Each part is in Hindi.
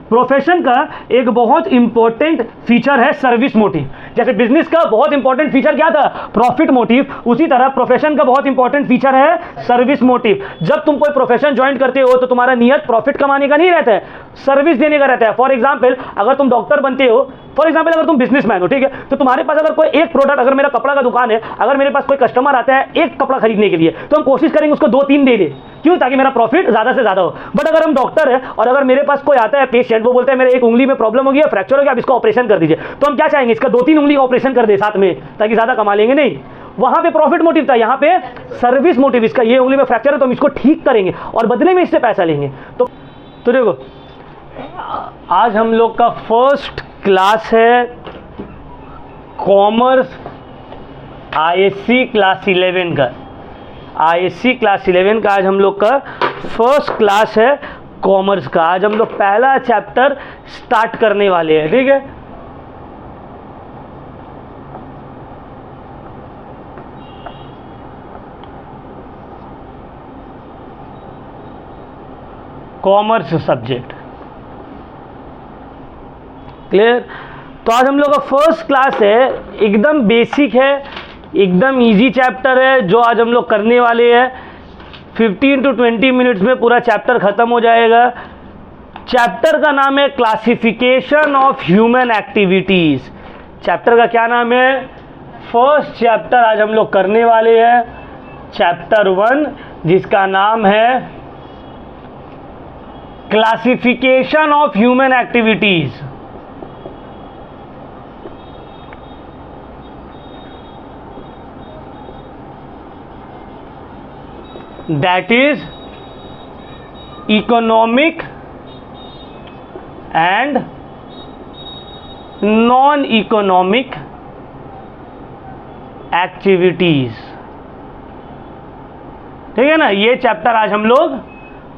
प्रोफेशन का एक बहुत इंपॉर्टेंट फीचर है सर्विस मोटिव। जैसे बिजनेस का बहुत इंपॉर्टेंट फीचर क्या था, प्रॉफिट मोटिव, उसी तरह प्रोफेशन का बहुत इंपॉर्टेंट फीचर है सर्विस मोटिव। जब तुम कोई प्रोफेशन ज्वाइन करते हो तो तुम्हारा नियत प्रॉफिट कमाने का नहीं रहता है, सर्विस देने का रहता है। फॉर एग्जाम्पल अगर तुम डॉक्टर बनते हो, फॉर एग्जाम्पल अगर तुम बिजनेसमैन हो, ठीक है, तो तुम्हारे पास अगर कोई एक प्रोडक्ट, अगर मेरा कपड़ा का दुकान है, अगर मेरे पास कोई कस्टमर आता है एक कपड़ा खरीदने के लिए, तो हम कोशिश करेंगे उसको 2-3 दे दे, क्यों, ताकि मेरा प्रॉफिट ज्यादा से ज्यादा हो। बट अगर हम डॉक्टर है और अगर मेरे पास कोई आता है पेशेंट, वो बोलता है मेरे एक उंगली में प्रॉब्लम हो गई है, फ्रैक्चर हो गया, आप इसका ऑपरेशन कर दीजिए, तो हम क्या चाहेंगे, इसका 2-3 उंगली का ऑपरेशन कर दे साथ में, ताकि ज्यादा कमा लेंगे। नहीं, वहां पे प्रॉफिट मोटिव था, यहाँ पे सर्विस मोटिव। इसका ये उंगली में फ्रैक्चर है तो हम इसको ठीक करेंगे और बदले में इससे पैसा लेंगे। तो देखो आज हम लोग का फर्स्ट क्लास है कॉमर्स आईएससी क्लास 11 का। आईएससी क्लास 11 का आज हम लोग का फर्स्ट क्लास है कॉमर्स का। आज हम लोग पहला चैप्टर स्टार्ट करने वाले हैं, ठीक है। Commerce subject clear. तो आज हम लोग का फर्स्ट क्लास है, एकदम बेसिक है, एकदम इजी चैप्टर है जो आज हम लोग करने वाले हैं। 15 to 20 मिनट्स में पूरा चैप्टर खत्म हो जाएगा। चैप्टर का नाम है classification of human activities. Chapter का क्या नाम है, फर्स्ट चैप्टर आज हम लोग करने वाले हैं, चैप्टर 1, जिसका नाम है classification of human activities. That is economic and non-economic activities। ठीक है ना, ये चैप्टर आज हम लोग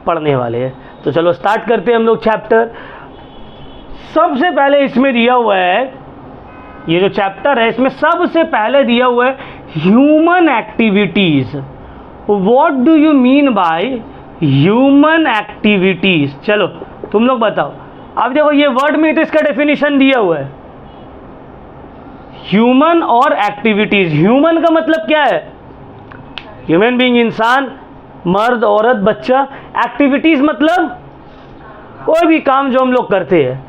पढ़ने वाले हैं। तो चलो स्टार्ट करते हैं हम लोग चैप्टर। सबसे पहले इसमें दिया हुआ है, ये जो चैप्टर है इसमें सबसे पहले दिया हुआ है human activities. What do you mean by human activities? चलो तुम लोग बताओ। अब देखो ये वर्ड में तो इसका डेफिनेशन दिया हुआ है, ह्यूमन और एक्टिविटीज। ह्यूमन का मतलब क्या है, ह्यूमन बीइंग, इंसान, मर्द, औरत, बच्चा। एक्टिविटीज मतलब कोई भी काम जो हम लोग करते हैं।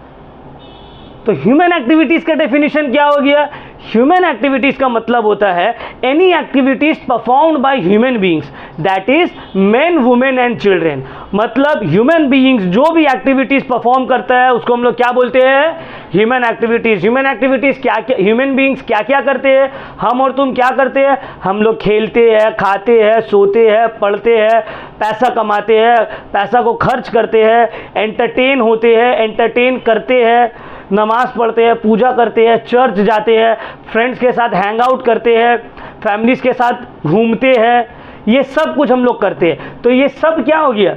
तो ह्यूमन एक्टिविटीज का डेफिनेशन क्या हो गया, ह्यूमन एक्टिविटीज का मतलब होता है any activities performed by human beings, that is main, women and children. मतलब ह्यूमन बीइंग्स जो भी एक्टिविटीज परफॉर्म करता है उसको हम लोग क्या बोलते हैं, ह्यूमन एक्टिविटीज। ह्यूमन एक्टिविटीज क्या क्या, ह्यूमन बीइंग्स क्या क्या करते हैं, हम और तुम क्या करते हैं, हम लोग खेलते हैं, खाते हैं, सोते हैं, पढ़ते हैं, पैसा कमाते हैं, पैसा को खर्च करते हैं, एंटरटेन होते हैं, एंटरटेन करते हैं, नमाज पढ़ते हैं, पूजा करते हैं, चर्च जाते हैं, फ्रेंड्स के साथ हैंग आउट करते हैं, फैमिलीज के साथ घूमते हैं, ये सब कुछ हम लोग करते हैं। तो ये सब क्या हो गया,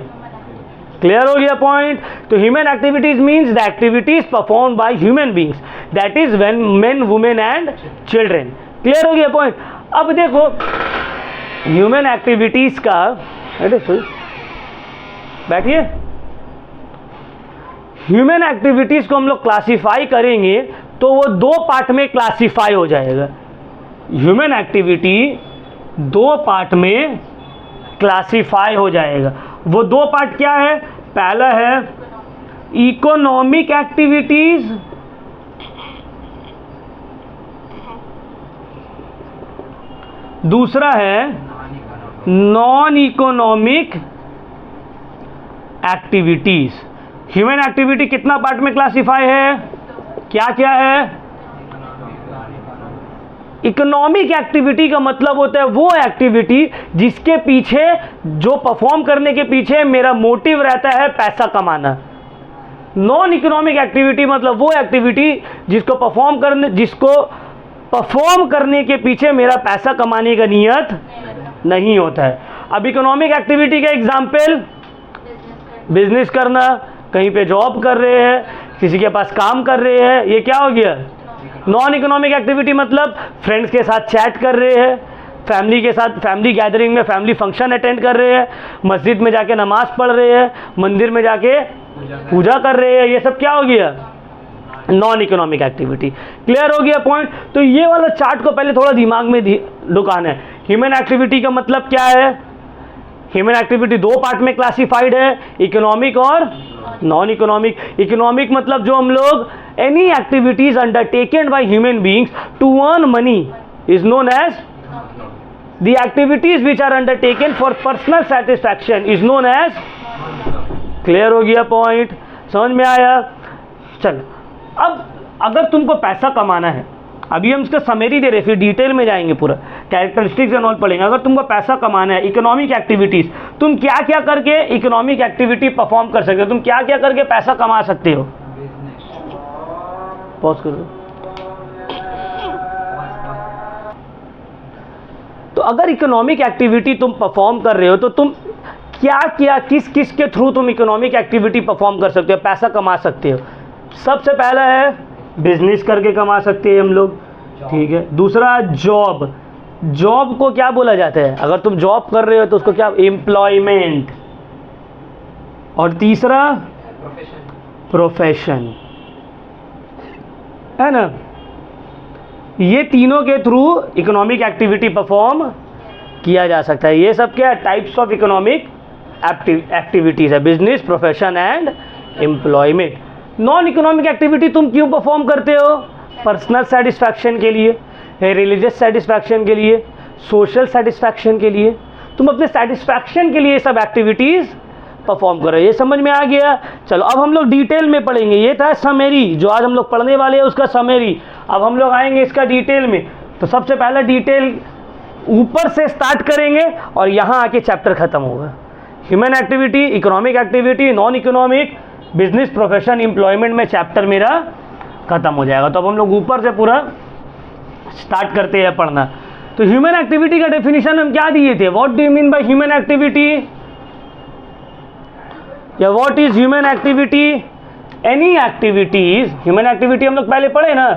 क्लियर हो गया पॉइंट। तो human activities means the activities perform by human beings, that is when main, women and children. Clear हो गया पॉइंट। अब देखो ह्यूमन एक्टिविटीज का, बैठिए, ह्यूमन एक्टिविटीज को हम लोग क्लासिफाई करेंगे तो वो 2 पार्ट में क्लासिफाई हो जाएगा। ह्यूमन एक्टिविटी 2 पार्ट में क्लासिफाई हो जाएगा। वो 2 पार्ट क्या है, पहला है इकोनॉमिक एक्टिविटीज, दूसरा है non economic activities. Human activity कितना पार्ट में क्लासिफाई है, क्या क्या है, इकोनॉमिक एक्टिविटी का मतलब होता है वो एक्टिविटी जिसके पीछे, जो परफॉर्म करने के पीछे मेरा मोटिव रहता है पैसा कमाना। नॉन इकोनॉमिक एक्टिविटी मतलब वो एक्टिविटी जिसको परफॉर्म करने के पीछे मेरा पैसा कमाने का नियत नहीं होता है। अब इकोनॉमिक एक्टिविटी का एग्जाम्पल, बिजनेस करना, कहीं पे जॉब कर रहे हैं, किसी के पास काम कर रहे हैं, ये क्या हो गया, नॉन इकोनॉमिक एक्टिविटी। मतलब फ्रेंड्स के साथ चैट कर रहे हैं, फैमिली के साथ फैमिली गैदरिंग में फैमिली फंक्शन अटेंड कर रहे हैं, मस्जिद में जाके नमाज पढ़ रहे हैं, मंदिर में जाके पूजा कर रहे हैं, ये सब क्या हो गया? Non economic activity. क्लियर हो गया पॉइंट? तो ये वाला चार्ट को पहले थोड़ा दिमाग में ढुकाना है। ह्यूमन एक्टिविटी का मतलब क्या है? ह्यूमन एक्टिविटी दो पार्ट में क्लासिफाइड है, इकोनॉमिक और नॉन इकोनॉमिक। इकोनॉमिक मतलब जो हम लोग any activities undertaken by human beings to earn money is known as the activities which are undertaken for personal satisfaction is known as. Clear हो गया पॉइंट? समझ में आया? चल, अब अगर तुमको पैसा कमाना है, अभी हम इसका समरी दे रहे, फिर डिटेल में जाएंगे, पूरा कैरेक्टरिस्टिक्स एंड ऑल पढ़ेंगे। अगर तुमको पैसा कमाना है, इकोनॉमिक एक्टिविटीज, तुम क्या क्या करके इकोनॉमिक एक्टिविटी परफॉर्म कर सकते हो? तुम क्या क्या करके पैसा कमा सकते हो? पॉज कर दो। तो अगर इकोनॉमिक एक्टिविटी तुम परफॉर्म कर रहे हो तो तुम क्या क्या किस किस के थ्रू तुम इकोनॉमिक एक्टिविटी परफॉर्म कर सकते हो, पैसा कमा सकते हो? सबसे पहला है बिजनेस करके कमा सकते हैं हम लोग, ठीक है। दूसरा जॉब, जॉब को क्या बोला जाता है? अगर तुम जॉब कर रहे हो तो उसको क्या? एम्प्लॉयमेंट। और तीसरा प्रोफेशन, है ना? ये तीनों के थ्रू इकोनॉमिक एक्टिविटी परफॉर्म किया जा सकता है। ये सब क्या टाइप्स ऑफ इकोनॉमिक एक्टिविटीज है? Business, profession and employment. Non economic activity तुम क्यों परफॉर्म करते हो? पर्सनल सेटिस्फैक्शन के लिए, रिलीजियस सेटिस्फैक्शन के लिए, सोशल सेटिस्फैक्शन के लिए। तुम अपने सेटिस्फैक्शन के लिए सब एक्टिविटीज परफॉर्म कर रहे हो। ये समझ में आ गया? चलो अब हम लोग डिटेल में पढ़ेंगे। ये था समरी, जो आज हम लोग पढ़ने वाले हैं उसका समरी। अब हम लोग आएंगे इसका डिटेल में। तो सबसे पहला डिटेल ऊपर से स्टार्ट करेंगे और यहाँ आके चैप्टर खत्म होगा। Human activity, economic activity, non economic, business, profession, employment में चैप्टर मेरा खत्म हो जाएगा। तो अब हम लोग ऊपर से पूरा स्टार्ट करते हैं पढ़ना। तो ह्यूमन एक्टिविटी का डेफिनेशन हम क्या दिए थे? What do you mean by human activity, या what is human activity? Any activities, human activity हम लोग पहले पढ़े ना।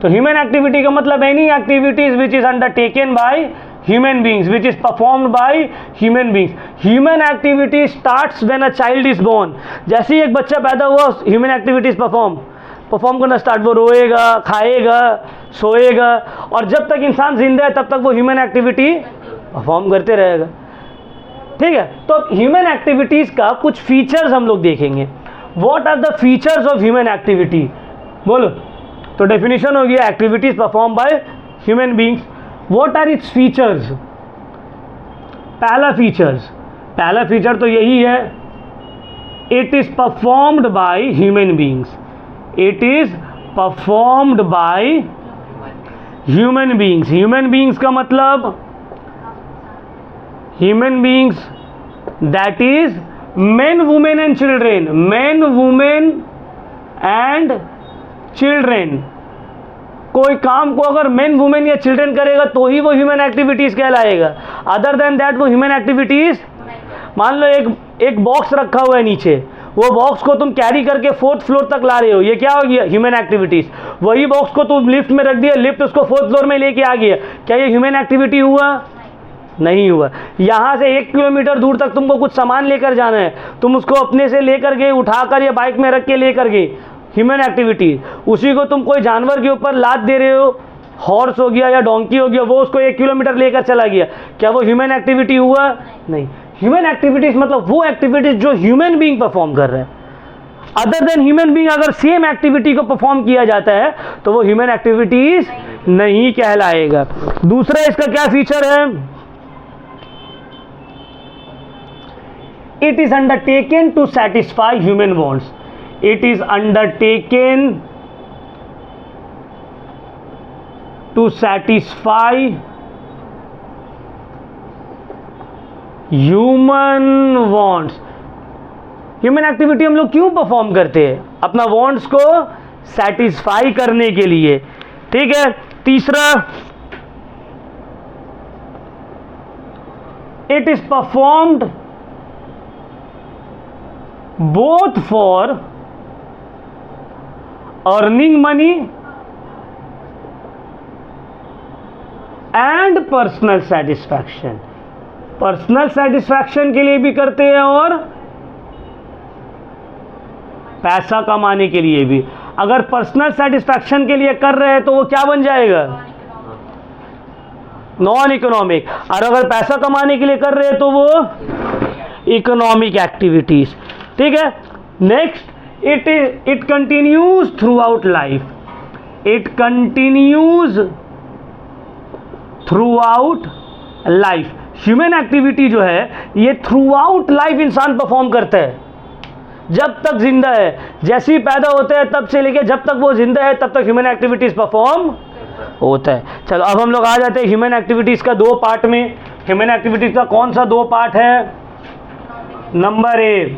तो ह्यूमन एक्टिविटी का मतलब any activities which is undertaken by human beings, which is performed by human beings. Human activity starts when a child is born. जैसे ही एक बच्चा पैदा हुआ, human activities परफॉर्म करना स्टार्ट। वो रोएगा, खाएगा, सोएगा, और जब तक इंसान जिंदा है तब तक वो ह्यूमन एक्टिविटी परफॉर्म करते रहेगा, ठीक है। तो ह्यूमन एक्टिविटीज का कुछ फीचर्स हम लोग देखेंगे। What are the features of human activity? बोलो। तो डेफिनेशन हो गया activities perform by human beings. What are its features? पहला फीचर तो यही है, it is performed by human beings. It is performed by human beings. Human beings का मतलब human beings, that is men, women and children. Men, women and children. कोई काम को अगर मेन, वुमेन या चिल्ड्रन करेगा तो ही वो ह्यूमन एक्टिविटीज कहलाएगा। अदर देन दैट वो ह्यूमन एक्टिविटीज। मान लो एक बॉक्स रखा हुआ है नीचे, वो बॉक्स को तुम कैरी करके 4th फ्लोर तक ला रहे हो, ये क्या हो गया? Human activities. वही बॉक्स को तुम लिफ्ट में रख दिया, लिफ्ट उसको 4th फ्लोर में लेके आ गया, क्या ये ह्यूमन एक्टिविटी हुआ? नहीं हुआ। यहाँ से 1 किलोमीटर दूर तक तुमको कुछ सामान लेकर जाना है, तुम उसको अपने से लेकर गए, उठाकर या बाइक में रख के लेकर गए, ह्यूमन एक्टिविटी। उसी को तुम कोई जानवर के ऊपर लाद दे रहे हो, हॉर्स हो गया या डोंकी हो गया, वो उसको 1 किलोमीटर लेकर चला गया, क्या वो ह्यूमन एक्टिविटी हुआ? नहीं। ह्यूमन एक्टिविटीज मतलब वो एक्टिविटीज जो ह्यूमन बीइंग परफॉर्म कर रहे हैं। अदर देन ह्यूमन बीइंग अगर सेम एक्टिविटी को परफॉर्म किया जाता है तो वो ह्यूमन एक्टिविटीज नहीं कहलाएगा। दूसरा इसका क्या फीचर है? It is undertaken to satisfy human wants. It is undertaken to satisfy human wants. Human activity हम लोग क्यों परफॉर्म करते हैं? अपना वांट्स को सेटिस्फाई करने के लिए, ठीक है। तीसरा, it is performed both for earning money and personal satisfaction. Personal satisfaction के लिए भी करते हैं और पैसा कमाने के लिए भी। अगर पर्सनल सेटिस्फैक्शन के लिए कर रहे हैं तो वो क्या बन जाएगा? Non economic. और अगर पैसा कमाने के लिए कर रहे हैं तो वो इकोनॉमिक एक्टिविटीज। ठीक है। Next, it continues through out life. It continues through out life. Human activity जो है ये थ्रू आउट लाइफ इंसान परफॉर्म करता है, जब तक जिंदा है। जैसे ही पैदा होते हैं तब से लेके जब तक वो जिंदा है तब तक ह्यूमन एक्टिविटीज परफॉर्म होता है। चलो अब हम लोग आ जाते हैं ह्यूमन एक्टिविटीज का दो पार्ट में। ह्यूमन एक्टिविटीज का कौन सा दो पार्ट है? Number 1,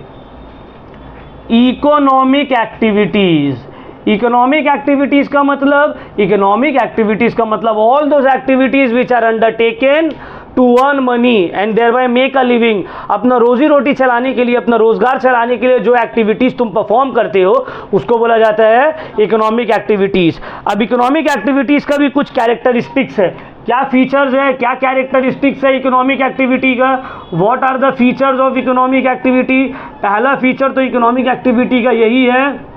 economic activities. Economic activities का मतलब, इकोनॉमिक एक्टिविटीज का मतलब all those activities which are undertaken to earn money and thereby make a living. अपना रोजी रोटी चलाने के लिए, अपना रोजगार चलाने के लिए जो एक्टिविटीज तुम परफॉर्म करते हो उसको बोला जाता है इकोनॉमिक एक्टिविटीज। अब इकोनॉमिक एक्टिविटीज का भी कुछ कैरेक्टरिस्टिक्स है। क्या फीचर्स है, क्या कैरेक्टरिस्टिक्स है इकोनॉमिक एक्टिविटी का? What are the features of economic activity? पहला फीचर तो इकोनॉमिक एक्टिविटी का यही है,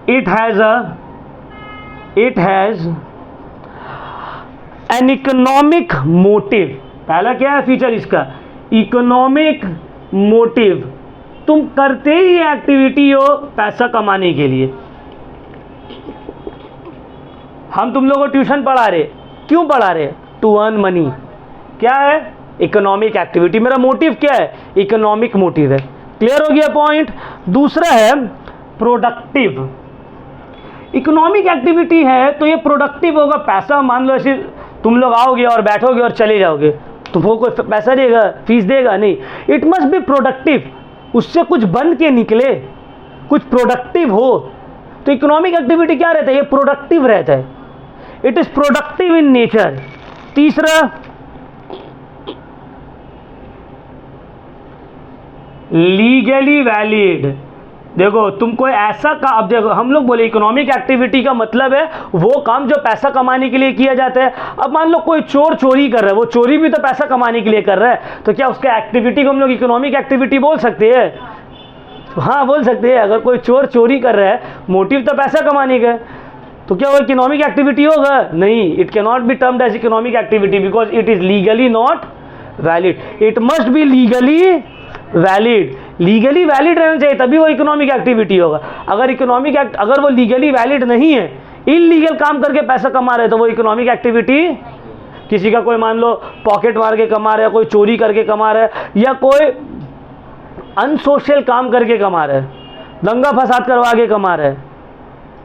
it has an economic motive. पहला क्या है फीचर इसका? Economic motive. तुम करते ही एक्टिविटी हो पैसा कमाने के लिए। हम तुम लोगों को ट्यूशन पढ़ा रहे, क्यों पढ़ा रहे? To earn money. क्या है? Economic activity. मेरा मोटिव क्या है? इकोनॉमिक मोटिव है। क्लियर हो गया पॉइंट? दूसरा है प्रोडक्टिव। इकोनॉमिक एक्टिविटी है तो ये प्रोडक्टिव होगा। पैसा मान लो ऐसे तुम लोग आओगे और बैठोगे और चले जाओगे, तुमको कोई पैसा देगा, फीस देगा? नहीं। इट मस्ट बी प्रोडक्टिव, उससे कुछ बन के निकले, कुछ प्रोडक्टिव हो। तो इकोनॉमिक एक्टिविटी क्या रहता है? ये प्रोडक्टिव रहता है। It is productive in nature. तीसरा, लीगली वैलिड। देखो तुमको ऐसा काम, अब देखो हम लोग बोले इकोनॉमिक एक्टिविटी का मतलब है वो काम जो पैसा कमाने के लिए किया जाता है। अब मान लो कोई चोर चोरी कर रहा है, वो चोरी भी तो पैसा कमाने के लिए कर रहा है, तो क्या उसका एक्टिविटी को हम लोग इकोनॉमिक एक्टिविटी बोल सकते हैं? हाँ बोल सकते हैं। अगर कोई चोर चोरी कर रहा है, मोटिव तो पैसा कमाने का, तो क्या वो इकोनॉमिक एक्टिविटी होगा? नहीं। It can not be termed as economic activity because it is legally not valid. It must be legally valid. Legally valid रहना चाहिए तभी वो इकोनॉमिक एक्टिविटी होगा। अगर वो लीगली वैलिड नहीं है, इलीगल काम करके पैसा कमा रहे तो वो इकोनॉमिक एक्टिविटी। किसी का कोई मान लो पॉकेट मार के कमा रहा है, कोई चोरी करके कमा रहा है, या कोई अनसोशल काम करके कमा रहा है, दंगा फसाद करवा के कमा रहा है,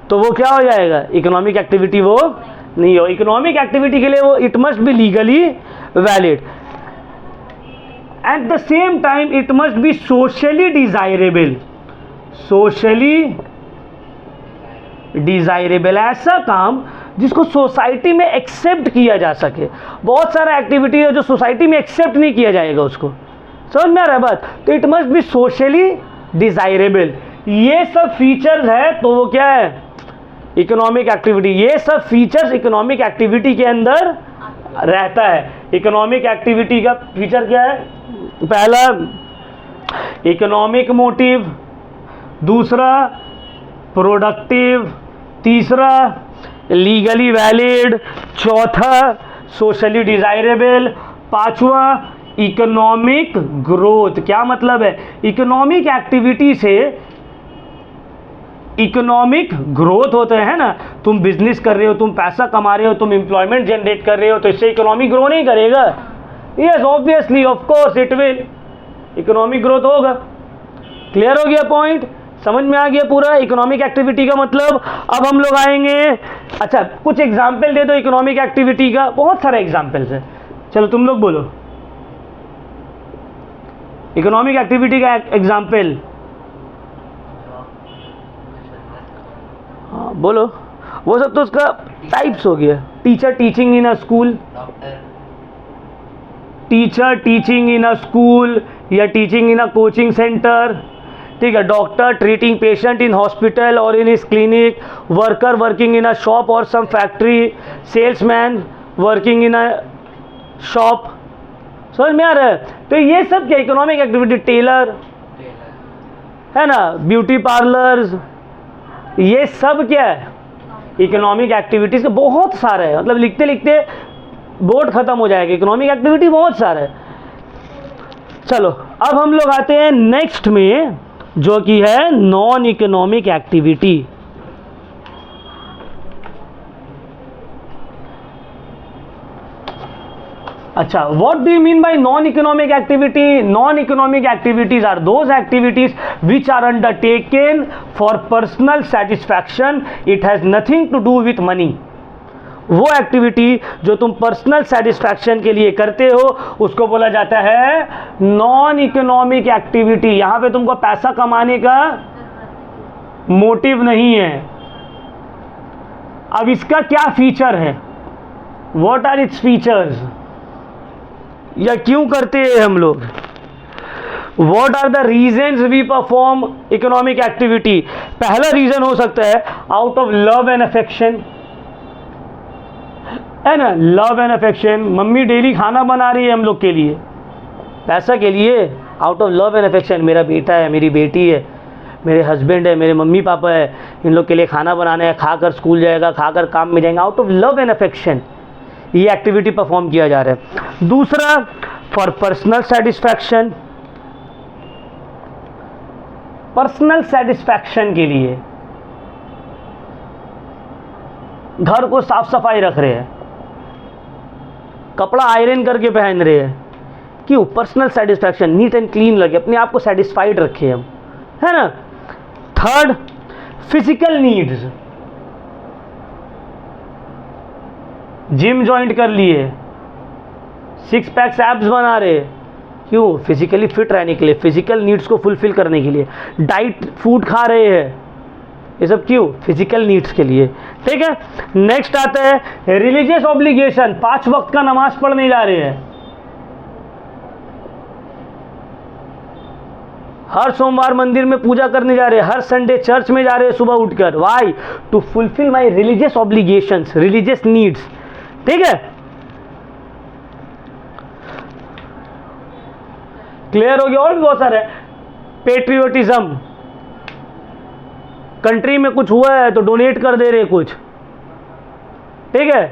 तो वो क्या हो जाएगा? इकोनॉमिक एक्टिविटी वो नहीं हो। इकोनॉमिक एक्टिविटी के लिए वो it must be legally valid. At the same time it must be socially desirable। socially desirable ऐसा काम जिसको सोसाइटी में एक्सेप्ट किया जा सके। बहुत सारा एक्टिविटी है जो सोसाइटी में एक्सेप्ट नहीं किया जाएगा, उसको समझ में आ रहा है बात? तो it must be socially desirable. ये सब फीचर्स है तो वो क्या है? Economic activity. ये सब फीचर्स इकोनॉमिक एक्टिविटी के अंदर रहता है। इकोनॉमिक एक्टिविटी का फीचर क्या है? पहला इकोनॉमिक मोटिव, दूसरा प्रोडक्टिव, तीसरा लीगली वैलिड, चौथा सोशली डिजायरेबल, पांचवा इकोनॉमिक ग्रोथ। क्या मतलब है? इकोनॉमिक एक्टिविटी से इकोनॉमिक ग्रोथ होते हैं ना। तुम बिजनेस कर रहे हो, तुम पैसा कमा रहे हो, तुम एम्प्लॉयमेंट जनरेट कर रहे हो, तो इससे इकोनॉमी ग्रो नहीं करेगा? Yes obviously, of course it will, economic growth होगा। क्लियर हो गया पॉइंट? समझ में आ गया पूरा इकोनॉमिक एक्टिविटी का मतलब? अब हम लोग आएंगे, अच्छा कुछ एग्जाम्पल दे दो इकोनॉमिक एक्टिविटी का। बहुत सारे एग्जाम्पल्स है, चलो तुम लोग बोलो इकोनॉमिक एक्टिविटी का एग्जाम्पल। हाँ बोलो। वो सब तो उसका टाइप्स हो गया। Teacher teaching in a school, teacher teaching in a school या teaching in a coaching centre, ठीक है। Doctor treating patient in hospital और in his clinic, worker working in a shop और some factory, salesman working in a shop. समझ में आ रहा है? तो ये सब क्या इकोनॉमिक एक्टिविटी? टेलर, है ना, ब्यूटी पार्लर्स, ये सब क्या है, इकोनॉमिक एक्टिविटीज के बहुत सारे है। मतलब लिखते लिखते बोर्ड खत्म हो जाएगा, इकोनॉमिक एक्टिविटी बहुत सारे है। चलो अब हम लोग आते हैं नेक्स्ट में, जो कि है नॉन इकोनॉमिक एक्टिविटी। अच्छा, what do you mean by non-economic activity? Non-economic activities are those activities which are undertaken for personal satisfaction. It has nothing to do with money. वो एक्टिविटी जो तुम पर्सनल सेटिस्फैक्शन के लिए करते हो उसको बोला जाता है नॉन इकोनॉमिक एक्टिविटी। यहां पे तुमको पैसा कमाने का मोटिव नहीं है। अब इसका क्या फीचर है, व्हाट आर इट्स फीचर्स, या क्यों करते हैं हम लोग, what are the reasons we perform economic activity. पहला रीजन हो सकता है out of love and affection, है ना, love and affection. Mummy daily खाना बना रही है हम लोग के लिए, पैसा के लिए, out of love and affection. मेरा बेटा है, मेरी बेटी है, मेरे हस्बैंड है, मेरे मम्मी पापा है, इन लोग के लिए खाना बनाना है, खाकर स्कूल जाएगा, खाकर काम में जाएंगे, out of love and affection ये एक्टिविटी परफॉर्म किया जा रहा है। दूसरा, for personal satisfaction, personal satisfaction के लिए घर को साफ सफाई रख रहे हैं, कपड़ा आयरन करके पहन रहे हैं, क्यों, personal satisfaction, neat and clean लगे, अपने आप को सेटिस्फाइड रखे हम, है ना। Third, physical needs, gym join कर लिए, 6 पैक्स एब्स बना रहे, क्यों, फिजिकली फिट रहने के लिए, फिजिकल नीड्स को फुलफिल करने के लिए। डाइट फूड खा रहे हैं, ये सब क्यों, फिजिकल नीड्स के लिए, ठीक है। नेक्स्ट आता है रिलीजियस ऑब्लिगेशन, 5 वक्त का नमाज पढ़ने जा रहे हैं, हर सोमवार मंदिर में पूजा करने जा रहे हैं, हर संडे चर्च में जा रहे हैं सुबह उठकर, why, to fulfil my religious obligations, religious needs, ठीक है। क्लियर हो गया। और भी बहुत सारे, पेट्रियोटिज्म, कंट्री में कुछ हुआ है तो डोनेट कर दे रहे कुछ, ठीक है।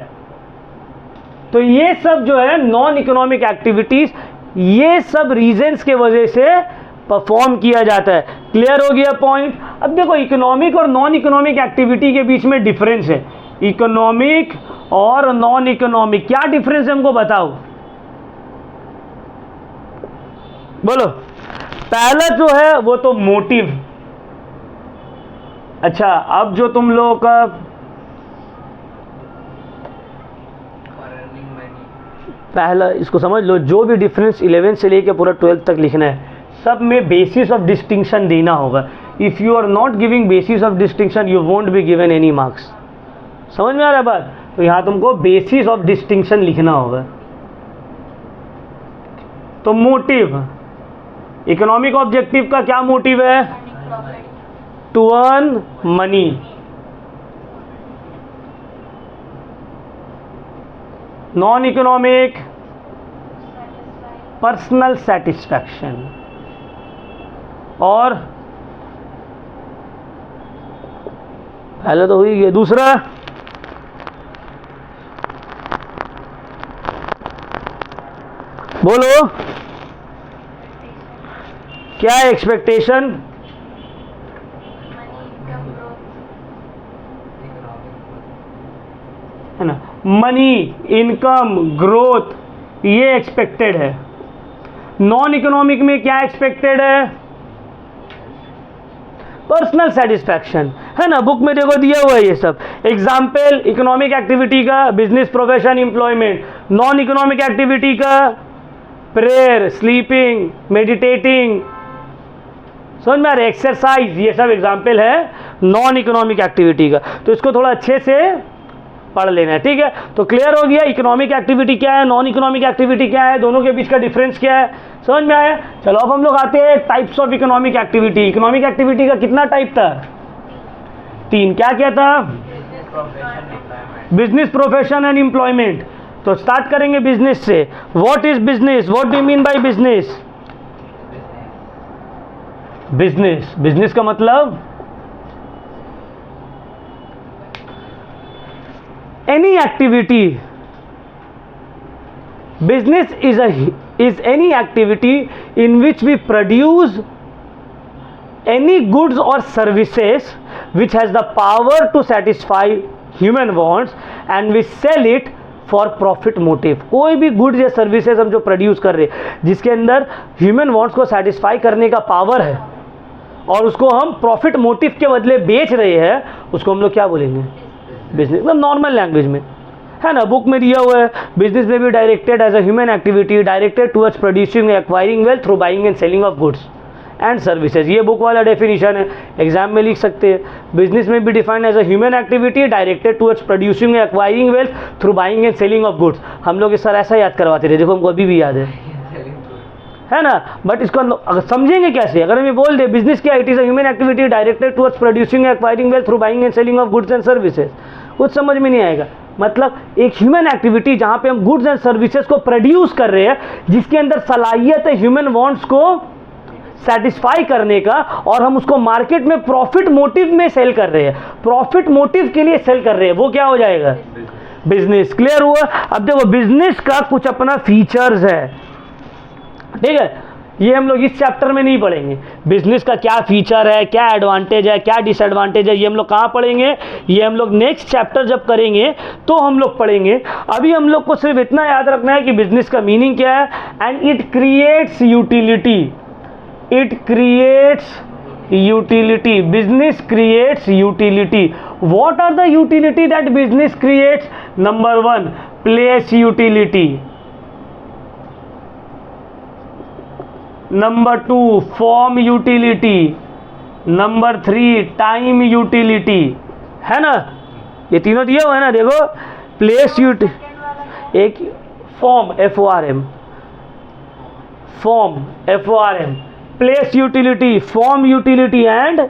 तो ये सब जो है नॉन इकोनॉमिक एक्टिविटीज, ये सब रीजंस के वजह से परफॉर्म किया जाता है। क्लियर हो गया पॉइंट। अब देखो, इकोनॉमिक और नॉन इकोनॉमिक एक्टिविटी के बीच में डिफरेंस है, इकोनॉमिक और नॉन इकोनॉमिक, क्या डिफरेंस है हमको बताओ, बोलो। पहला जो है वो तो मोटिव। अच्छा, अब जो तुम लोगों का पहला, इसको समझ लो, जो भी डिफरेंस 11 से लेके पूरा 12 तक लिखना है, सब में बेसिस ऑफ डिस्टिंक्शन देना होगा। If you are not giving basis of distinction you won't be given any marks. समझ में आ रहा है बात। तो यहां तुमको बेसिस ऑफ डिस्टिंक्शन लिखना होगा। तो मोटिव, इकोनॉमिक ऑब्जेक्टिव का क्या मोटिव है, to earn money. Non economic, personal satisfaction. और पहले तो हुई गया। दूसरा, बोलो क्या है, एक्सपेक्टेशन, है ना, मनी, इनकम, ग्रोथ, ये एक्सपेक्टेड है। नॉन इकोनॉमिक में क्या एक्सपेक्टेड है, पर्सनल सेटिस्फैक्शन, है ना। बुक में देखो दिया हुआ है ये सब। एग्जाम्पल इकोनॉमिक एक्टिविटी का business, profession, employment. Non economic activity का प्रेयर, स्लीपिंग, मेडिटेटिंग, समझ में आ रहा है, एक्सरसाइज, ये सब एग्जाम्पल है नॉन इकोनॉमिक एक्टिविटी का। तो इसको थोड़ा अच्छे से पढ़ लेना है, ठीक है। तो क्लियर हो गया इकोनॉमिक एक्टिविटी क्या है, नॉन इकोनॉमिक एक्टिविटी क्या है, दोनों के बीच का डिफरेंस क्या है, समझ में आया। चलो अब हम लोग आते हैं types of economic activity. Economic activity का कितना टाइप था, 3। क्या क्या था, बिजनेस, प्रोफेशन एंड एम्प्लॉयमेंट। तो स्टार्ट करेंगे बिजनेस से। What is business, what do you mean by business, business, business का मतलब any activity, business is any activity in which we produce any goods or services which has the power to satisfy human wants and we sell it for profit motive। कोई भी गुड्स या सर्विसेज हम जो प्रोड्यूस कर रहे हैं जिसके अंदर ह्यूमन वांट्स को सेटिस्फाई करने का पावर है और उसको हम प्रॉफिट मोटिव के बदले बेच रहे हैं, उसको हम लोग क्या बोलेंगे? बिजनेस। मतलब नॉर्मल लैंग्वेज में है ना, बुक में दिया हुआ है बिजनेस में भी directed as a human activity directed towards producing acquiring wealth through buying and selling of goods and services. ये बुक वाला डेफिनेशन है, एग्जाम में लिख सकते हैं। बिजनेस में भी defined as a human activity directed towards producing acquiring wealth through buying and selling of goods. हम लोग इस सर ऐसा याद करवाते रहे, देखो हमको अभी भी याद है ना। बट इसको अगर समझेंगे कैसे? अगर हम ये बोल दे बिजनेस क्या, it is a human activity directed towards producing acquiring wealth through buying and selling of goods and services, कुछ समझ में नहीं आएगा। मतलब एक ह्यूमन एक्टिविटी जहां पे हम गुड्स एंड सर्विसेज को प्रोड्यूस कर रहे हैं जिसके अंदर सलाहियत है ह्यूमन वांट्स को सेटिस्फाई करने का और हम उसको मार्केट में प्रॉफिट मोटिव में सेल कर रहे हैं, प्रॉफिट मोटिव के लिए सेल कर रहे हैं, वो क्या हो जाएगा? बिजनेस। क्लियर हुआ? अब देखो बिजनेस का कुछ अपना फीचर्स है, ठीक है, ये हम लोग इस चैप्टर में नहीं पढ़ेंगे। बिजनेस का क्या फीचर है, क्या एडवांटेज है, क्या डिसएडवांटेज है, ये हम लोग कहाँ पढ़ेंगे? ये हम लोग नेक्स्ट चैप्टर जब करेंगे तो हम लोग पढ़ेंगे। अभी हम लोग को सिर्फ इतना याद रखना है कि बिजनेस का मीनिंग क्या है, and it creates utility, it creates utility, business creates utility. What are the utility that business creates? Number 1 place utility, number 2 form utility, number 3 time utility, है ना। ये तीनों दिए हुए है ना, देखो प्लेस यूटिलिटी, एक form FORM, form FORM, place utility, form utility and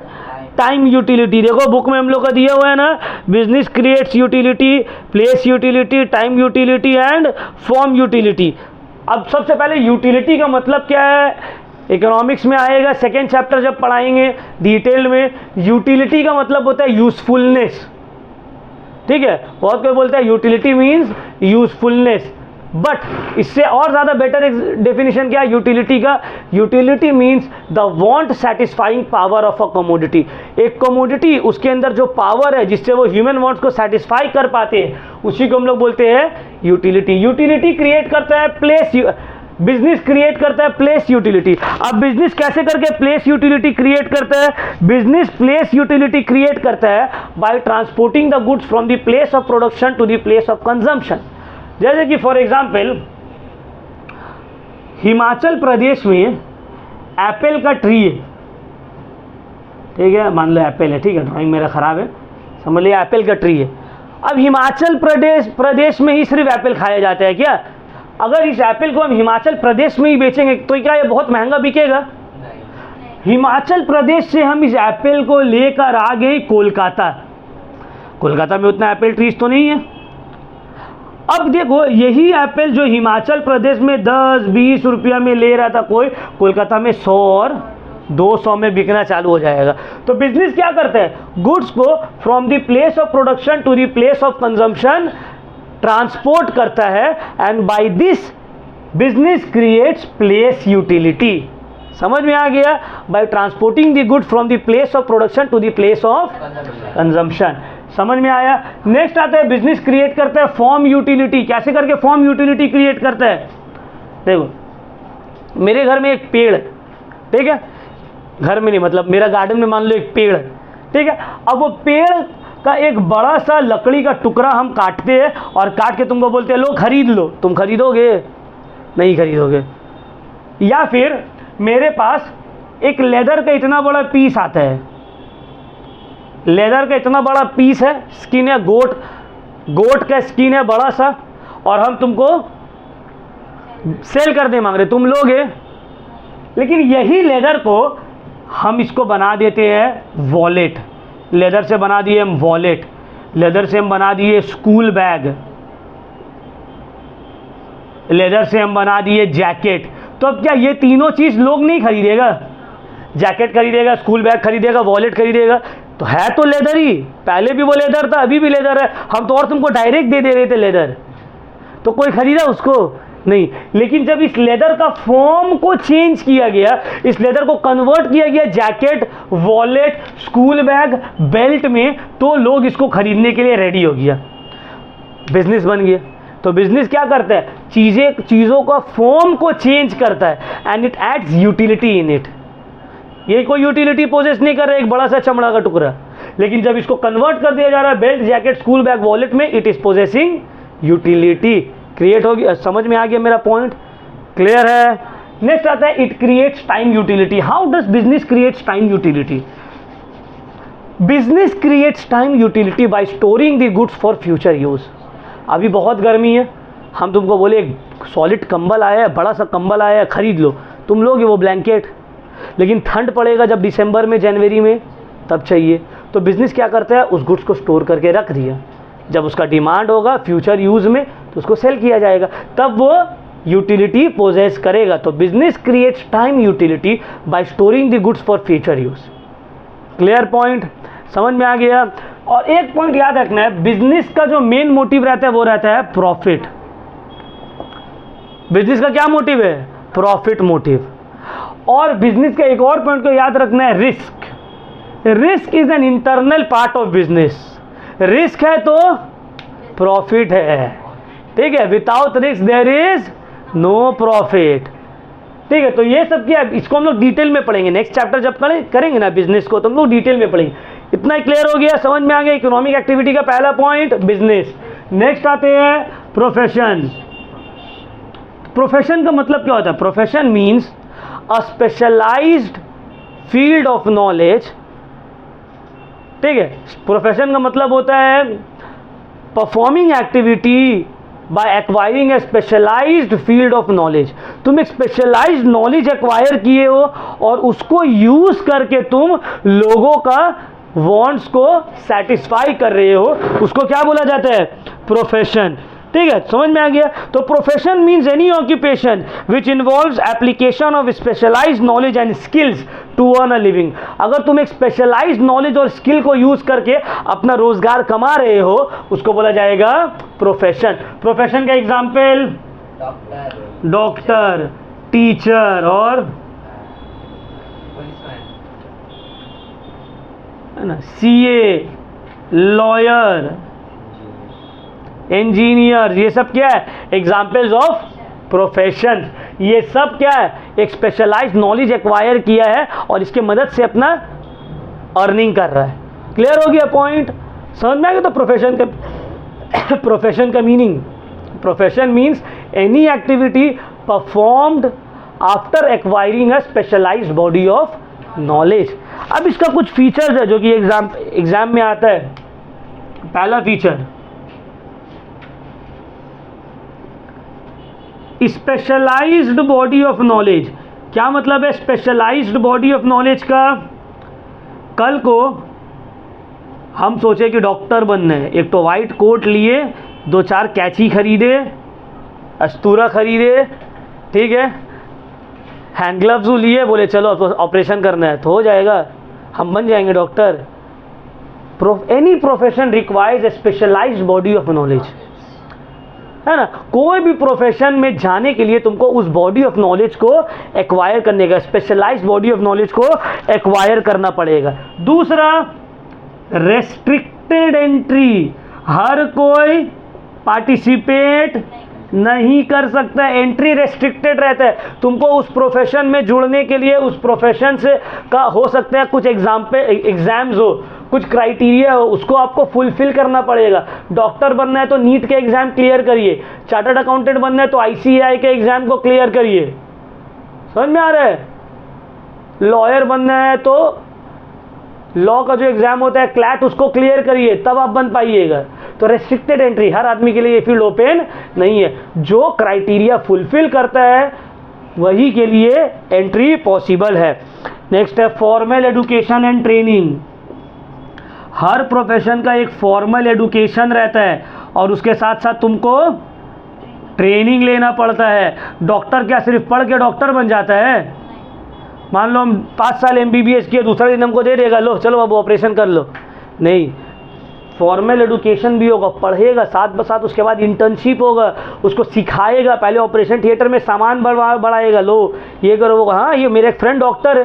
time utility. देखो बुक में हम लोग का दिया हुआ है ना, business creates utility, place utility, time utility and form utility. अब सबसे पहले यूटिलिटी का मतलब क्या है, इकोनॉमिक्स में आएगा, सेकेंड चैप्टर जब पढ़ाएंगे डिटेल में। यूटिलिटी का मतलब होता है यूजफुलनेस, ठीक है। बहुत कोई बोलता है यूटिलिटी मीन्स यूजफुलनेस, बट इससे और ज़्यादा बेटर डेफिनेशन क्या है यूटिलिटी का? Utility means the want satisfying power of a commodity. एक कमोडिटी, उसके अंदर जो पावर है जिससे वो ह्यूमन वांट्स को सेटिस्फाई कर पाते हैं, उसी को हम लोग बोलते हैं यूटिलिटी। यूटिलिटी क्रिएट करता है प्लेस, बिजनेस क्रिएट करता है प्लेस यूटिलिटी। अब बिजनेस कैसे करके प्लेस यूटिलिटी क्रिएट करता है? बिजनेस प्लेस यूटिलिटी क्रिएट करता है by transporting the goods from the place of production to the place of consumption. जैसे कि फॉर एग्जाम्पल हिमाचल प्रदेश में एप्पल का ट्री है, ठीक है, मान लो एप्पल है, ठीक है, ड्राइंग मेरा ख़राब है, समझ लिया, एप्पल का ट्री है। अब हिमाचल प्रदेश में ही सिर्फ एप्पल खाया जाता है क्या? अगर इस एप्पल को हम हिमाचल प्रदेश में ही बेचेंगे तो क्या ये बहुत महंगा बिकेगा? हिमाचल प्रदेश से हम इस एप्पल को लेकर आ गए कोलकाता, कोलकाता में उतना एप्पल ट्रीज तो नहीं है। अब देखो यही एप्पल जो हिमाचल प्रदेश में 10-20 रुपया में ले रहा था कोई, कोलकाता में 100 और 200 में बिकना चालू हो जाएगा। तो बिजनेस क्या करता है? गुड्स को from the place of production to the place of consumption transport करता है, and by this business creates place utility. समझ में आ गया? By transporting the good from the place of production to the place of consumption. समझ में आया? नेक्स्ट आता है बिजनेस क्रिएट करता है फॉर्म यूटिलिटी। कैसे करके फॉर्म यूटिलिटी क्रिएट करता है? देखो मेरे घर में एक पेड़ है, ठीक है, घर में नहीं मतलब मेरा गार्डन में मान लो एक पेड़ है, ठीक है। अब वो पेड़ का एक बड़ा सा लकड़ी का टुकड़ा हम काटते हैं और काट के तुमको बोलते हैं लो खरीद लो, तुम खरीदोगे? नहीं खरीदोगे। या फिर मेरे पास एक लेदर का इतना बड़ा पीस आता है, लेदर का इतना बड़ा पीस है, स्किन है, गोट का स्किन है बड़ा सा, और हम तुमको सेल करने मांग रहे, तुम लोगे? लेकिन यही लेदर को हम इसको बना देते हैं वॉलेट, लेदर से बना दिए हम वॉलेट, लेदर से हम बना दिए स्कूल बैग, लेदर से हम बना दिए जैकेट। तो अब क्या ये तीनों चीज़ लोग नहीं खरीदेगा? जैकेट खरीदेगा, स्कूल बैग खरीदेगा, वॉलेट खरीदेगा, तो है तो लेदर ही, पहले भी वो लेदर था, अभी भी लेदर है, हम तो और तुमको डायरेक्ट दे रहे थे लेदर, तो कोई खरीदा उसको नहीं। लेकिन जब इस लेदर का फॉर्म को चेंज किया गया, इस लेदर को कन्वर्ट किया गया jacket, wallet, school bag, belt में, तो लोग इसको खरीदने के लिए रेडी हो गया, बिजनेस बन गया। तो बिजनेस क्या करता है, चीज़ों का फॉर्म को चेंज करता है, and it adds utility in it. ये कोई यूटिलिटी पोजेस नहीं कर रहा है, एक बड़ा सा चमड़ा का टुकड़ा, लेकिन जब इसको कन्वर्ट कर दिया जा रहा है belt, jacket, school bag, wallet में, it is possessing utility, create होगी। समझ में आ गया मेरा पॉइंट, क्लियर है। नेक्स्ट आता है it creates time utility. How does business creates time utility? Business creates time utility bye storing the goods for future use. अभी बहुत गर्मी है, हम तुमको बोले एक सॉलिड कंबल आया है, बड़ा सा कंबल आया है, खरीद लो, तुम लोगे वो ब्लैंकेट, लेकिन ठंड पड़ेगा जब दिसंबर में, जनवरी में, तब चाहिए। तो बिजनेस क्या करता है, उस गुड्स को स्टोर करके रख दिया, जब उसका डिमांड होगा फ्यूचर यूज में तो उसको सेल किया जाएगा, तब वो यूटिलिटी पोजेस करेगा। तो business creates time utility bye storing the goods for future use. Clear point, समझ में आ गया। और एक पॉइंट याद रखना है, बिजनेस का जो मेन मोटिव रहता है वो रहता है प्रॉफिट। बिजनेस का क्या मोटिव है, प्रॉफिट मोटिव। और बिजनेस का एक और पॉइंट को याद रखना है, risk. Risk is an internal part of business. Risk है तो प्रॉफिट है, ठीक है, without risk there is no profit, ठीक है। तो ये सब क्या है, इसको हम लोग डिटेल में पढ़ेंगे, नेक्स्ट चैप्टर जब करेंगे ना बिजनेस को, तो हम लोग डिटेल में पढ़ेंगे। इतना ही क्लियर हो गया, समझ में आ गया इकोनॉमिक एक्टिविटी का पहला पॉइंट बिजनेस। नेक्स्ट आते हैं प्रोफेशन। प्रोफेशन का मतलब क्या होता है? Profession means a specialised field of knowledge, ठीक है। प्रोफेशन का मतलब होता है performing activity by acquiring a specialised field of knowledge. तुम एक स्पेशलाइज्ड नॉलेज एक्वायर किए हो और उसको यूज करके तुम लोगों का वांट्स को सेटिस्फाई कर रहे हो, उसको क्या बोला जाता है? प्रोफेशन, ठीक है, समझ में आ गया। तो profession means any occupation which involves application of specialised knowledge and skills to earn a living. अगर तुम एक स्पेशलाइज्ड नॉलेज और स्किल को यूज करके अपना रोजगार कमा रहे हो, उसको बोला जाएगा प्रोफेशन। प्रोफेशन का एग्जाम्पल डॉक्टर, टीचर और सीए, लॉयर, इंजीनियर, ये सब क्या है? Examples of profession. ये सब क्या है? एक स्पेशलाइज्ड नॉलेज एक्वायर किया है और इसके मदद से अपना अर्निंग कर रहा है। क्लियर हो गया पॉइंट, समझ में आ गया। तो प्रोफेशन का meaning, profession means any activity performed after acquiring a specialised body of knowledge. अब इसका कुछ फीचर्स है जो कि एग्जाम में आता है। पहला feature, specialised body of knowledge. क्या मतलब है स्पेशलाइज्ड बॉडी ऑफ नॉलेज का? कल को हम सोचे कि डॉक्टर बनना है, एक तो वाइट कोट लिए, 2-4 कैंची खरीदे, अस्तूरा खरीदे, ठीक है, हैंड ग्लव्स लिए, बोले चलो ऑपरेशन करना है तो हो जाएगा, हम बन जाएंगे doctor. Any profession requires a specialised body of knowledge, है ना। कोई भी प्रोफेशन में जाने के लिए तुमको उस बॉडी ऑफ नॉलेज को एक्वायर करने का, स्पेशलाइज्ड बॉडी ऑफ नॉलेज को एक्वायर करना पड़ेगा। दूसरा, रेस्ट्रिक्टेड एंट्री। हर कोई पार्टिसिपेट नहीं कर सकता, एंट्री रेस्ट्रिक्टेड रहता है। तुमको उस प्रोफेशन में जुड़ने के लिए उस प्रोफेशन से का हो सकता है कुछ एग्जाम्स हो, कुछ क्राइटेरिया हो, उसको आपको फुलफिल करना पड़ेगा। डॉक्टर बनना है तो नीट के एग्जाम क्लियर करिए, चार्टर्ड अकाउंटेंट बनना है तो ICAI के एग्जाम को क्लियर करिए, समझ में आ रहा है। लॉयर बनना है तो लॉ का जो एग्जाम होता है क्लैट, उसको क्लियर करिए, तब आप बन पाइएगा। तो रेस्ट्रिक्टेड एंट्री, हर आदमी के लिए ये फील्ड ओपन नहीं है। जो क्राइटेरिया फुलफिल करता है वही के लिए एंट्री पॉसिबल है। नेक्स्ट है formal education and training. Her profession का एक फॉर्मल एजुकेशन रहता है और उसके साथ साथ तुमको ट्रेनिंग लेना पड़ता है। डॉक्टर क्या सिर्फ पढ़ के डॉक्टर बन जाता है? मान लो हम 5 साल MBBS किए, दूसरा दिन हमको दे देगा, लो चलो अब ऑपरेशन कर लो, नहीं। फॉर्मल एजुकेशन भी होगा, पढ़ेगा, साथ बसाथ उसके बाद इंटर्नशिप होगा, उसको सिखाएगा, पहले ऑपरेशन थिएटर में सामान बढ़ाएगा, लो ये करो वो, हाँ ये मेरे एक फ्रेंड डॉक्टर है,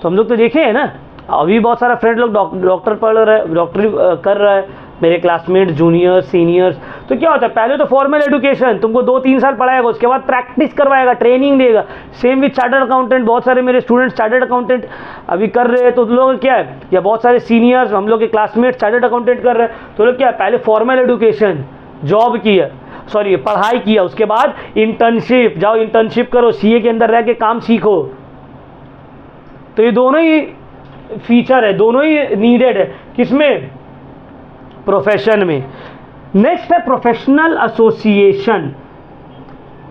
तो हम लोग तो देखे हैं ना, अभी बहुत सारा फ्रेंड लोग डॉक्टर पढ़ रहा है, डॉक्टरी कर रहा है, मेरे क्लासमेट, जूनियर्स, सीनियर्स। तो क्या होता है, पहले तो फॉर्मल एजुकेशन तुमको 2-3 साल पढ़ाएगा, उसके बाद प्रैक्टिस करवाएगा, ट्रेनिंग देगा। सेम विद चार्टर्ड अकाउंटेंट, बहुत सारे मेरे स्टूडेंट्स चार्टर्ड अकाउंटेंट अभी कर रहे हैं, तो लोग क्या है, या बहुत सारे सीनियर्स हम लोग के क्लासमेट चार्टर्ड अकाउंटेंट कर रहे हैं, तो लोग क्या है, पहले फॉर्मल एजुकेशन जॉब किया, सॉरी पढ़ाई किया, उसके बाद इंटर्नशिप, जाओ इंटर्नशिप करो, CA के अंदर रह के काम सीखो। तो ये दोनों ही फीचर है, दोनों ही नीडेड है, किसमें, प्रोफेशन में। नेक्स्ट है प्रोफेशनल एसोसिएशन।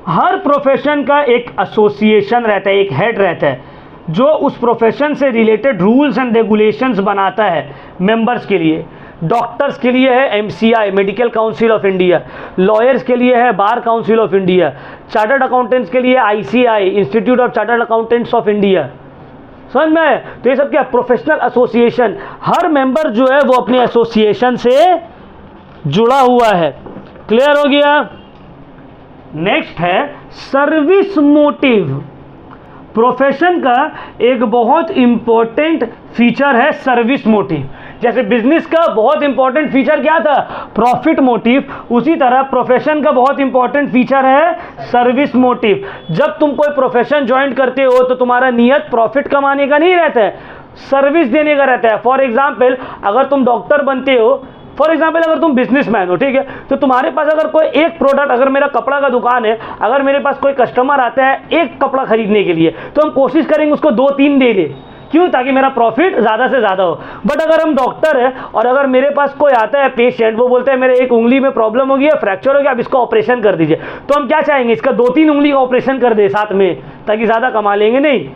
हर प्रोफेशन का एक एसोसिएशन रहता है, एक हेड रहता है, जो उस प्रोफेशन से रिलेटेड रूल्स एंड रेगुलेशंस बनाता है मेंबर्स के लिए। डॉक्टर्स के लिए है MCI, medical council of India, lawyers के लिए है bar council of India, chartered accountants के लिए ICI, institute of chartered accountants of India. समझ में आया? तो ये सब क्या, प्रोफेशनल एसोसिएशन, हर मेंबर जो है वो अपने एसोसिएशन से जुड़ा हुआ है। क्लियर हो गया? नेक्स्ट है सर्विस मोटिव। प्रोफेशन का एक बहुत इंपॉर्टेंट फीचर है सर्विस मोटिव। जैसे बिजनेस का बहुत इंपॉर्टेंट फीचर क्या था, प्रॉफिट मोटिव, उसी तरह प्रोफेशन का बहुत इंपॉर्टेंट फीचर है सर्विस मोटिव। जब तुम कोई प्रोफेशन ज्वाइन करते हो तो तुम्हारा नियत प्रॉफिट कमाने का नहीं रहता है, सर्विस देने का रहता है। फॉर एग्जाम्पल, अगर तुम डॉक्टर बनते हो, फॉर एग्जाम्पल अगर तुम बिजनेसमैन हो, ठीक है, तो तुम्हारे पास अगर कोई एक प्रोडक्ट, अगर मेरा कपड़ा का दुकान है, अगर मेरे पास कोई कस्टमर आता है एक कपड़ा खरीदने के लिए, तो हम कोशिश करेंगे उसको 2-3 दे दे, क्यों, ताकि मेरा प्रॉफिट ज़्यादा से ज़्यादा हो। बट अगर हम डॉक्टर है और अगर मेरे पास कोई आता है पेशेंट, वो बोलता है मेरे एक उंगली में प्रॉब्लम हो गई है, फ्रैक्चर हो गया, अब इसको ऑपरेशन कर दीजिए, तो हम क्या चाहेंगे, इसका 2-3 उंगली का ऑपरेशन कर दे साथ में, ताकि ज़्यादा कमा लेंगे। नहीं,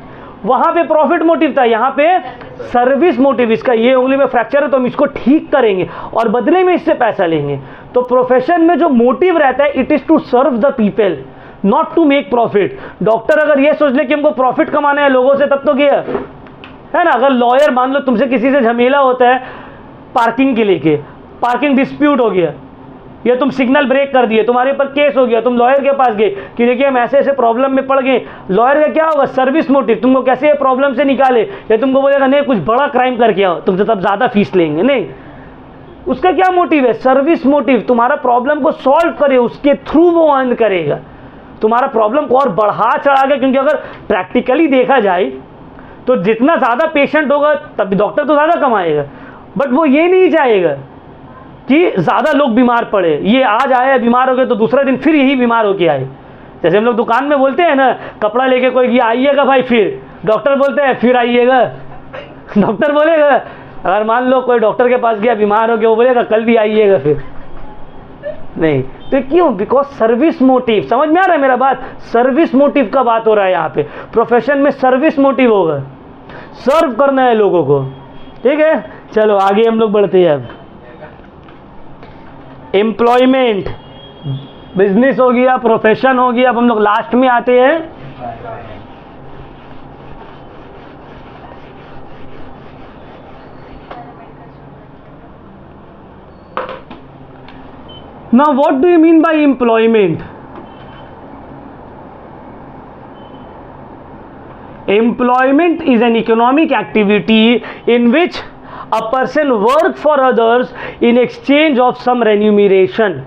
वहाँ पे प्रॉफिट मोटिव था, यहाँ पे सर्विस मोटिव। इसका ये उंगली में फ्रैक्चर है तो हम इसको ठीक करेंगे और बदले में इससे पैसा लेंगे। तो प्रोफेशन में जो मोटिव रहता है, it is to serve the people, not to make profit. Doctor अगर ये सोच ले कि हमको प्रॉफिट कमाना है लोगों से, तब तो गया है ना। अगर लॉयर, मान लो तुमसे किसी से झमेला होता है पार्किंग के लेके, पार्किंग डिस्प्यूट हो गया, या तुम सिग्नल ब्रेक कर दिए, तुम्हारे ऊपर केस हो गया, तुम लॉयर के पास गए कि देखिए हम ऐसे ऐसे प्रॉब्लम में पड़ गए। लॉयर का क्या होगा, सर्विस मोटिव, तुमको कैसे प्रॉब्लम से निकाले, या तुमको बोलेगा नहीं कुछ बड़ा क्राइम करके आओ, तुमसे तब ज़्यादा फीस लेंगे। नहीं, उसका क्या मोटिव है, सर्विस मोटिव, तुम्हारा प्रॉब्लम को सॉल्व करे, उसके थ्रू वो अर्न करेगा, तुम्हारा प्रॉब्लम को और बढ़ा चढ़ा के। क्योंकि अगर प्रैक्टिकली देखा जाए तो जितना ज़्यादा पेशेंट होगा तब डॉक्टर तो ज़्यादा कमाएगा, बट वो ये नहीं चाहेगा कि ज़्यादा लोग बीमार पड़े। ये आज आए बीमार हो गए तो दूसरा दिन फिर यही बीमार होके आए। जैसे हम लोग दुकान में बोलते हैं ना, कपड़ा लेके कोई ये आइएगा भाई, फिर डॉक्टर बोलते हैं फिर आइएगा। डॉक्टर बोलेगा, अगर मान लो कोई डॉक्टर के पास गया बीमार हो गया, वो बोलेगा कल भी आइएगा फिर नहीं। तो क्यों, बिकॉज सर्विस मोटिव। समझ में आ रहा है मेरा बात, सर्विस मोटिव का बात हो रहा है यहाँ पे। प्रोफेशन में सर्विस मोटिव होगा, सर्व करना है लोगों को। ठीक है, चलो आगे हम लोग बढ़ते हैं। अब एम्प्लॉयमेंट, बिजनेस हो गया, प्रोफेशन हो गया, अब हम लोग लास्ट में आते हैं now what do you mean by employment? Employment is an economic activity in which a person work for others in exchange of some remuneration.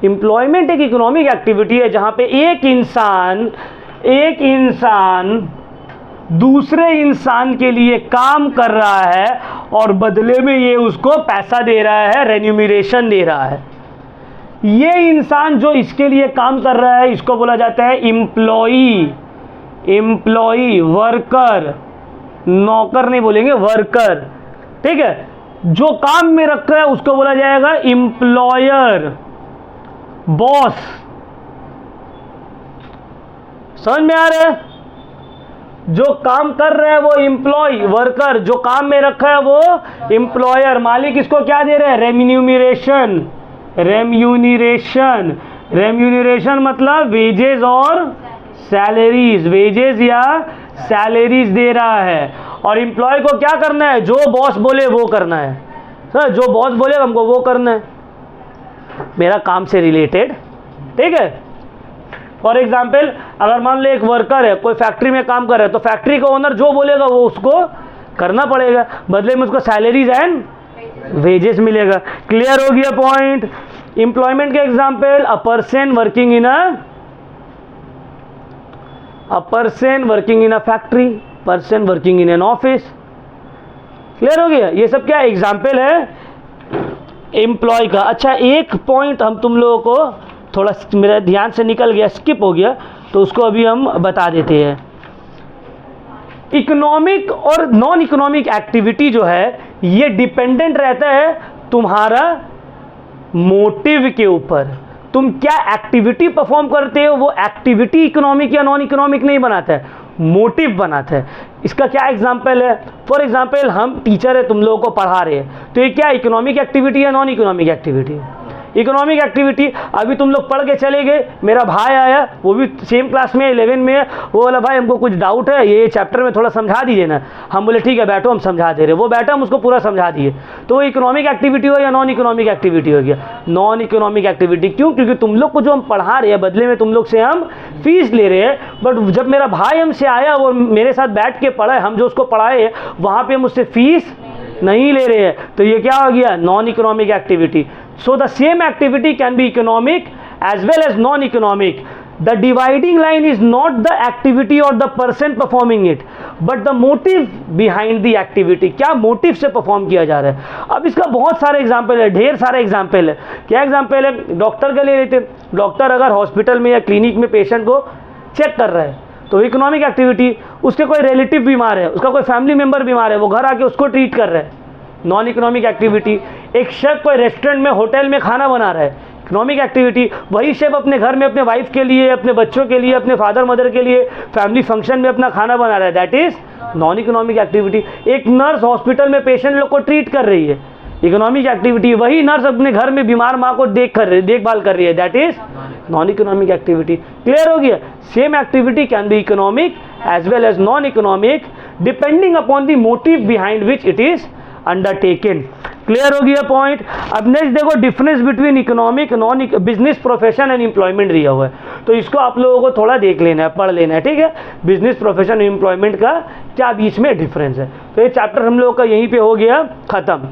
Employment एक इकोनॉमिक एक्टिविटी है जहां पे एक इंसान दूसरे इंसान के लिए काम कर रहा है और बदले में ये उसको पैसा दे रहा है, रेन्यूमरेशन दे रहा है। ये इंसान जो इसके लिए काम कर रहा है, इसको बोला जाता है एम्प्लॉई, वर्कर, नौकर नहीं बोलेंगे, वर्कर। ठीक है, जो काम में रखा है उसको बोला जाएगा एम्प्लॉयर, बॉस। समझ में आ रहा है? जो काम कर रहा है वो एम्प्लॉय, वर्कर, जो काम में रखा है वो एम्प्लॉयर। मालिक इसको क्या दे रहे हैं, रेम्यूनरेशन मतलब वेजेस और सैलरीज, वेजेस या सैलरीज दे रहा है, और एम्प्लॉय को क्या करना है, जो बॉस बोले वो करना है। सर जो बॉस बोले हमको वो करना है, मेरा काम से रिलेटेड, ठीक है। फॉर एग्जाम्पल अगर मान लो एक वर्कर है, कोई फैक्ट्री में काम कर रहा है, तो फैक्ट्री का ओनर जो बोलेगा वो उसको करना पड़ेगा, बदले में उसको सैलरीज एंड वेजेस मिलेगा। क्लियर हो गया पॉइंट। एम्प्लॉयमेंट के example, a person working in a factory, person working in an office. Clear हो गया, ये सब क्या एग्जाम्पल है एम्प्लॉय का। अच्छा एक पॉइंट हम तुम लोगों को थोड़ा मेरा ध्यान से निकल गया, स्किप हो गया, तो उसको अभी हम बता देते हैं। इकोनॉमिक और नॉन इकोनॉमिक एक्टिविटी जो है ये डिपेंडेंट रहता है तुम्हारा मोटिव के ऊपर। तुम क्या एक्टिविटी परफॉर्म करते हो, वो एक्टिविटी इकोनॉमिक या नॉन इकोनॉमिक नहीं बनाता है, मोटिव बनाता है। इसका क्या एग्जांपल है, फॉर एग्जांपल हम टीचर है, तुम लोगों को पढ़ा रहे हैं, तो ये क्या इकोनॉमिक एक्टिविटी है, non economic activity? Economic activity. अभी तुम लोग पढ़ के चले गए, मेरा भाई आया, वो भी सेम क्लास में 11 में है, वो बोला भाई हमको कुछ डाउट है, ये चैप्टर में थोड़ा समझा दीजिए ना। हम बोले ठीक है बैठो हम समझा दे रहे। वो बैठा, हम उसको पूरा समझा दिए। तो वो इकोनॉमिक एक्टिविटी हो या नॉन इकोनॉमिक एक्टिविटी हो गया? Non economic activity. क्यों? क्योंकि तुम लोग को जो हम पढ़ा रहे हैं बदले में तुम लोग से हम फीस ले रहे हैं, बट जब मेरा भाई हमसे आया, वो मेरे साथ बैठ के पढ़ा है, हम जो उसको पढ़ाए वहाँ पर हम उससे फीस नहीं ले रहे हैं, तो ये क्या हो गया? Non economic activity. So the same activity can be economic as well as non-economic. The dividing line is not the activity or the person performing it, but the motive behind the activity. क्या मोटिव से परफॉर्म किया जा रहा है? अब इसका बहुत सारे एग्जाम्पल है, ढेर सारे एग्जाम्पल है। क्या एग्जाम्पल है? डॉक्टर का ले लेते हैं। डॉक्टर अगर हॉस्पिटल में या क्लिनिक में पेशेंट को चेक कर रहा है, तो इकोनॉमिक एक्टिविटी। उसके कोई रिलेटिव बीमार है, उसका कोई फैमिली मेंबर बीमार है, वो घर आके उसको ट्रीट कर रहा है, नॉन इकोनॉमिक एक्टिविटी। एक शेफ कोई रेस्टोरेंट में, होटल में खाना बना रहा है, इकोनॉमिक एक्टिविटी। वही शेफ अपने घर में अपने वाइफ के लिए, अपने बच्चों के लिए, अपने फादर मदर के लिए फैमिली फंक्शन में अपना खाना बना रहा है, that is non economic activity. एक नर्स हॉस्पिटल में पेशेंट लोग को ट्रीट कर रही है, इकोनॉमिक एक्टिविटी। वही नर्स अपने घर में बीमार माँ को देखभाल कर रही है, that is non economic activity. Clear हो गया? Same activity can be economic as well as non economic depending upon the motive behind which it is undertaken. Clear हो गया पॉइंट। अब नेक्स्ट देखो, difference between economic, non business, profession and employment दिया हुआ है, तो इसको आप लोगों को थोड़ा देख लेना है, पढ़ लेना है, ठीक है। बिजनेस, प्रोफेशन, एम्प्लॉयमेंट का क्या बीच में डिफरेंस है। तो ये चैप्टर हम लोगों का यहीं पे हो गया खत्म।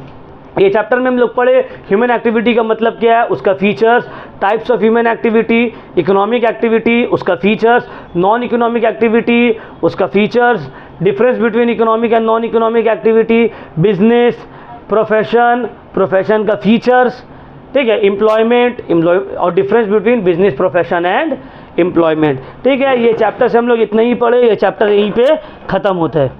ये चैप्टर में हम लोग पढ़े ह्यूमन एक्टिविटी का मतलब क्या है, उसका features, types of human activity, economic activity उसका फीचर्स, नॉन इकोनॉमिक एक्टिविटी उसका features, difference between economic and non economic activity, business, profession का फीचर्स, ठीक है, एम्प्लॉयमेंट और difference between business, profession and employment. ठीक है, ये चैप्टर से हम लोग इतना ही पढ़े, ये चैप्टर यहीं पे ख़त्म होता है।